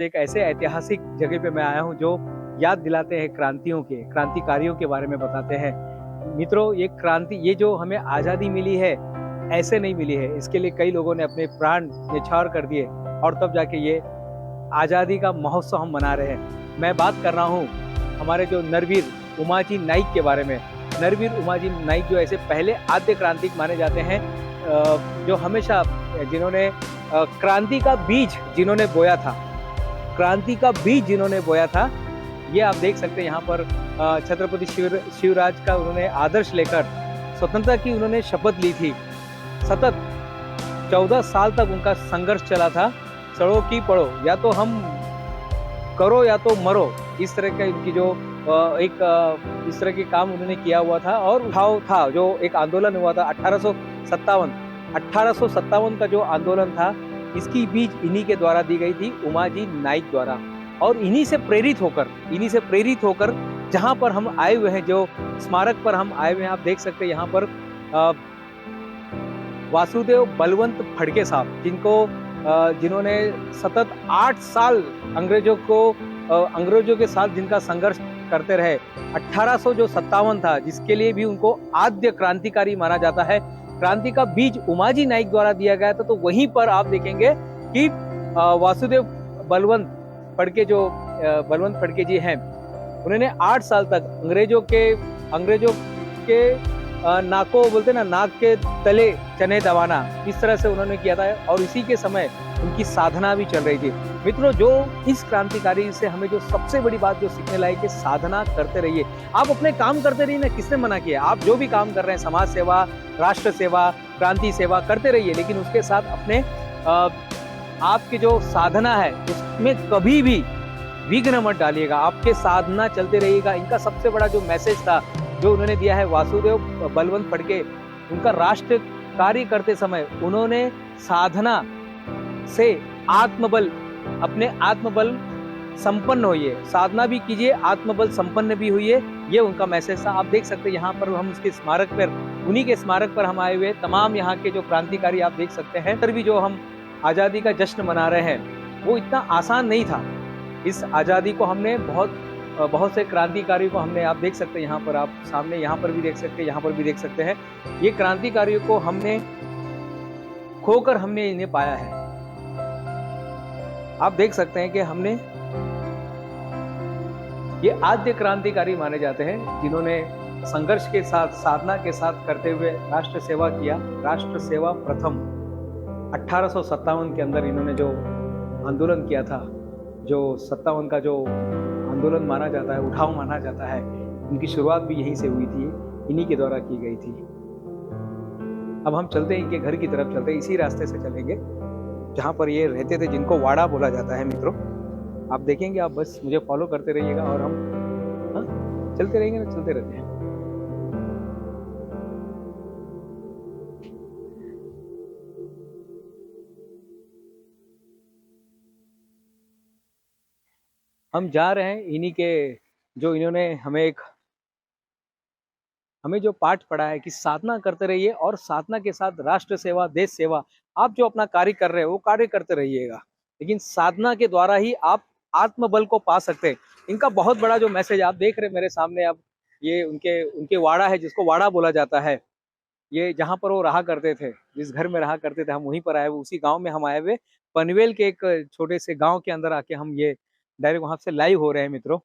एक ऐसे ऐतिहासिक जगह पे मैं आया हूँ जो याद दिलाते हैं क्रांतिकारियों के बारे में बताते हैं। मित्रों, ये क्रांति, ये जो हमें आज़ादी मिली है, ऐसे नहीं मिली है। इसके लिए कई लोगों ने अपने प्राण न्यौछावर कर दिए और तब जाके ये आज़ादी का महोत्सव हम मना रहे हैं। मैं बात कर रहा हूँ हमारे जो नरवीर उमाजी नाइक के बारे में। नरवीर उमाजी नाइक जो ऐसे पहले आद्य क्रांतिक माने जाते हैं, जो हमेशा जिन्होंने क्रांति का बीज जिन्होंने बोया था, क्रांति का बीज जिन्होंने बोया था। ये आप देख सकते हैं यहाँ पर छत्रपति शिवराज का उन्होंने आदर्श लेकर स्वतंत्रता की उन्होंने शपथ ली थी। सतत 14 साल तक उनका संघर्ष चला था। सड़ो की पढ़ो, या तो हम करो या तो मरो, इस तरह का इनकी जो इस तरह के काम उन्होंने किया हुआ था। और उठाव था, जो एक आंदोलन हुआ था 1857 का जो आंदोलन था, इसकी बीज इन्हीं के द्वारा दी गई थी, उमाजी नाइक द्वारा। और इन्हीं से प्रेरित होकर जहां पर हम आए हुए हैं, जो स्मारक पर हम आए हुए हैं, आप देख सकते हैं यहाँ पर वासुदेव बलवंत फड़के साहब, जिन्होंने सतत 8 साल अंग्रेजों के साथ जिनका संघर्ष करते रहे। 1857 था, जिसके लिए भी उनको आद्य क्रांतिकारी माना जाता है। क्रांति का बीज उमाजी नाइक द्वारा दिया गया था। तो वहीं पर आप देखेंगे कि वासुदेव बलवंत फड़के जी हैं, उन्होंने 8 साल तक अंग्रेजों के नाको बोलते ना, नाक के तले चने दबाना, इस तरह से उन्होंने किया था। और इसी के समय उनकी साधना भी चल रही थी। मित्रों, जो इस क्रांतिकारी से हमें जो सबसे बड़ी बात जो सीखने लायक है, साधना करते रहिए। आप अपने काम करते रहिए ना, किसने मना किया? आप जो भी काम कर रहे हैं, समाज सेवा, राष्ट्र सेवा, क्रांति सेवा करते रहिए, लेकिन उसके साथ अपने आपकी जो साधना है उसमें कभी भी विघ्न मत डालिएगा। आपके साधना चलते रहिएगा। इनका सबसे बड़ा जो मैसेज था जो उन्होंने दिया है, वासुदेव बलवंत फड़के, उनका राष्ट्र कार्य करते समय उन्होंने साधना से अपने आत्मबल संपन्न होइए, साधना भी कीजिए, आत्मबल संपन्न भी होइए। ये उनका मैसेज था। आप देख सकते हैं यहाँ पर हम उसके स्मारक पर, उन्हीं के स्मारक पर हम आए हुए। तमाम यहाँ के जो क्रांतिकारी आप देख सकते हैं। फिर भी जो हम आज़ादी का जश्न मना रहे हैं, वो इतना आसान नहीं था। इस आज़ादी को हमने बहुत से क्रांतिकारियों को हमने, आप देख सकते हैं यहाँ पर, आप सामने यहाँ पर भी देख सकते हैं, यहाँ पर भी देख सकते हैं। ये क्रांतिकारियों को हमने खोकर हमने इन्हें पाया है। आप देख सकते हैं कि हमने ये आद्य क्रांतिकारी माने जाते हैं, जिन्होंने संघर्ष के साथ, साधना के साथ करते हुए राष्ट्र सेवा किया। राष्ट्र सेवा प्रथम 1857 के अंदर इन्होंने जो आंदोलन किया था, जो 57 का जो आंदोलन माना जाता है, उठाव माना जाता है, उनकी शुरुआत भी यहीं से हुई थी, इन्हीं के द्वारा की गई थी। अब हम चलते हैं इनके घर की तरफ, चलते हैं, इसी रास्ते से चलेंगे जहाँ पर ये रहते थे, जिनको वाड़ा बोला जाता है। मित्रों, आप देखेंगे, आप बस मुझे फॉलो करते रहिएगा और हम चलते रहेंगे ना, चलते रहते हैं। हम जा रहे हैं इन्हीं के, जो इन्होंने हमें जो पाठ पढ़ा है कि साधना करते रहिए और साधना के साथ राष्ट्र सेवा, देश सेवा, आप जो अपना कार्य कर रहे हो वो कार्य करते रहिएगा, लेकिन साधना के द्वारा ही आप आत्मबल को पा सकते हैं। इनका बहुत बड़ा जो मैसेज आप देख रहे हैं मेरे सामने, अब ये उनके वाड़ा है, जिसको वाड़ा बोला जाता है। ये जहाँ पर वो रहा करते थे, जिस घर में रहा करते थे, हम वहीं पर आए हुए, उसी गाँव में हम आए हुए। पनवेल के एक छोटे से गाँव के अंदर आके हम ये डायरेक्ट वहां से लाइव हो रहे हैं। मित्रों,